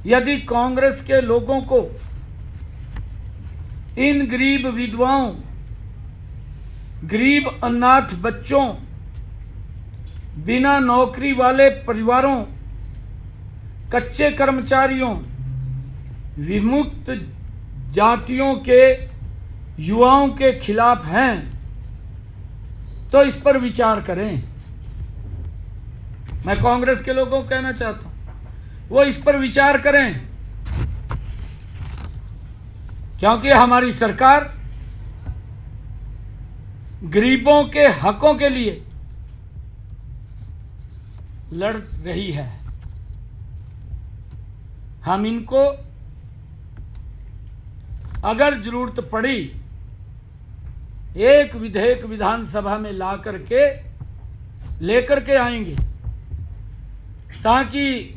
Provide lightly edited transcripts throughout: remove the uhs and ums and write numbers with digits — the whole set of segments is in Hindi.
यदि कांग्रेस के लोगों को इन गरीब विधवाओं, गरीब अनाथ बच्चों, बिना नौकरी वाले परिवारों, कच्चे कर्मचारियों, विमुक्त जातियों के युवाओं के खिलाफ हैं, तो इस पर विचार करें। मैं कांग्रेस के लोगों को कहना चाहता हूं, वो इस पर विचार करें, क्योंकि हमारी सरकार गरीबों के हकों के लिए लड़ रही है। हम इनको अगर जरूरत पड़ी एक विधेयक विधानसभा में ला करके लेकर के आएंगे, ताकि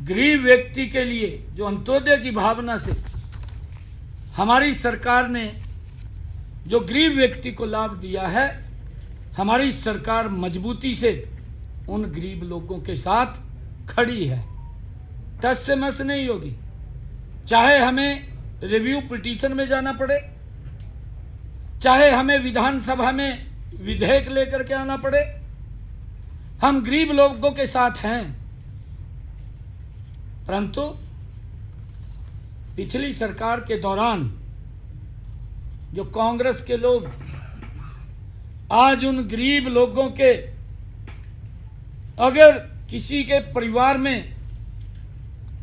गरीब व्यक्ति के लिए जो अंत्योदय की भावना से हमारी सरकार ने जो गरीब व्यक्ति को लाभ दिया है, हमारी सरकार मजबूती से उन गरीब लोगों के साथ खड़ी है। टस से मस नहीं होगी, चाहे हमें रिव्यू पिटीशन में जाना पड़े, चाहे हमें विधानसभा में विधेयक लेकर के आना पड़े, हम गरीब लोगों के साथ हैं। परंतु पिछली सरकार के दौरान जो कांग्रेस के लोग आज उन गरीब लोगों के, अगर किसी के परिवार में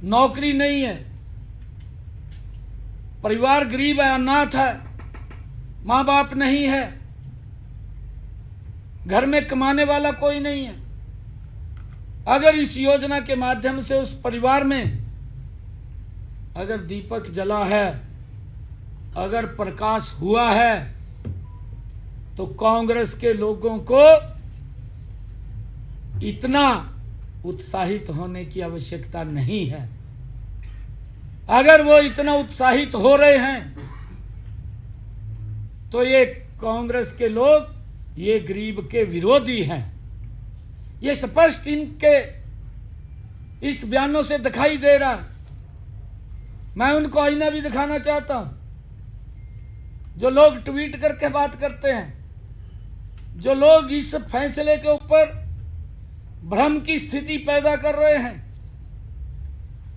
नौकरी नहीं है, परिवार गरीब है, अनाथ है, माँ बाप नहीं है, घर में कमाने वाला कोई नहीं है, अगर इस योजना के माध्यम से उस परिवार में अगर दीपक जला है, अगर प्रकाश हुआ है, तो कांग्रेस के लोगों को इतना उत्साहित होने की आवश्यकता नहीं है। अगर वो इतना उत्साहित हो रहे हैं तो ये कांग्रेस के लोग ये गरीब के विरोधी हैं। ये स्पष्ट इनके इस बयानों से दिखाई दे रहा है। मैं उनको आईना भी दिखाना चाहता हूं, जो लोग ट्वीट करके बात करते हैं, जो लोग इस फैसले के ऊपर भ्रम की स्थिति पैदा कर रहे हैं।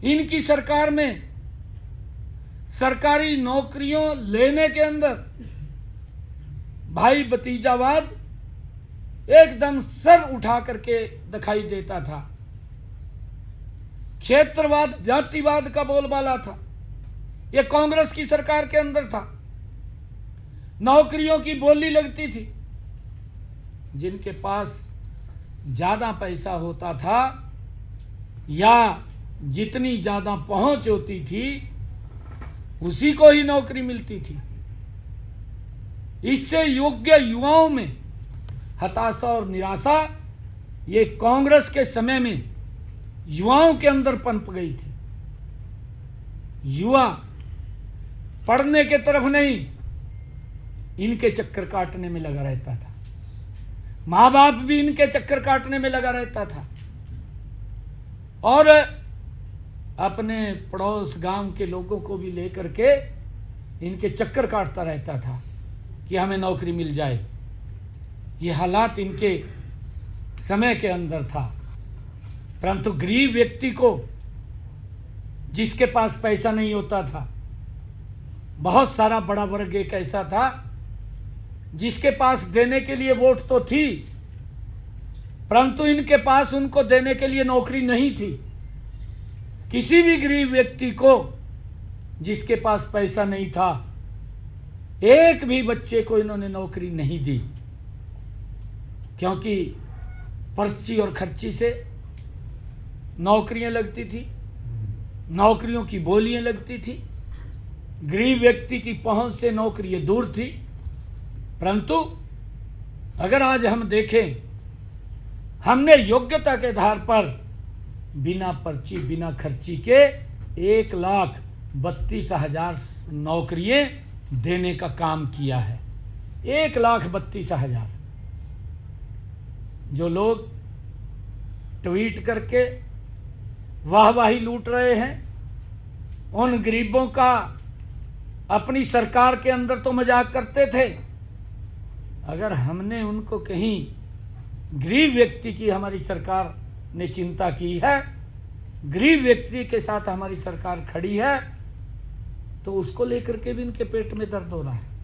इनकी सरकार में सरकारी नौकरियों लेने के अंदर भाई भतीजावाद एकदम सर उठा करके दिखाई देता था। क्षेत्रवाद, जातिवाद का बोलबाला था। यह कांग्रेस की सरकार के अंदर था। नौकरियों की बोली लगती थी। जिनके पास ज्यादा पैसा होता था या जितनी ज्यादा पहुंच होती थी, उसी को ही नौकरी मिलती थी। इससे योग्य युवाओं में हताशा और निराशा ये कांग्रेस के समय में युवाओं के अंदर पनप गई थी। युवा पढ़ने के तरफ नहीं, इनके चक्कर काटने में लगा रहता था। माँ बाप भी इनके चक्कर काटने में लगा रहता था और अपने पड़ोस गांव के लोगों को भी लेकर के इनके चक्कर काटता रहता था कि हमें नौकरी मिल जाए। ये हालात इनके समय के अंदर था। परंतु गरीब व्यक्ति को, जिसके पास पैसा नहीं होता था, बहुत सारा बड़ा वर्ग एक ऐसा था जिसके पास देने के लिए वोट तो थी, परंतु इनके पास उनको देने के लिए नौकरी नहीं थी। किसी भी गरीब व्यक्ति को जिसके पास पैसा नहीं था, एक भी बच्चे को इन्होंने नौकरी नहीं दी, क्योंकि पर्ची और खर्ची से नौकरियां लगती थी, नौकरियों की बोलियां लगती थी, गरीब व्यक्ति की पहुंच से नौकरियां दूर थी। परंतु अगर आज हम देखें, हमने योग्यता के आधार पर बिना पर्ची बिना खर्ची के 1,32,000 नौकरियां देने का काम किया है। 1,32,000। जो लोग ट्वीट करके वाहवाही लूट रहे हैं। उन गरीबों का अपनी सरकार के अंदर तो मजाक करते थे। अगर हमने उनको कहीं गरीब व्यक्ति की हमारी सरकार ने चिंता की है, गरीब व्यक्ति के साथ हमारी सरकार खड़ी है, तो उसको लेकर के भी इनके पेट में दर्द हो रहा है।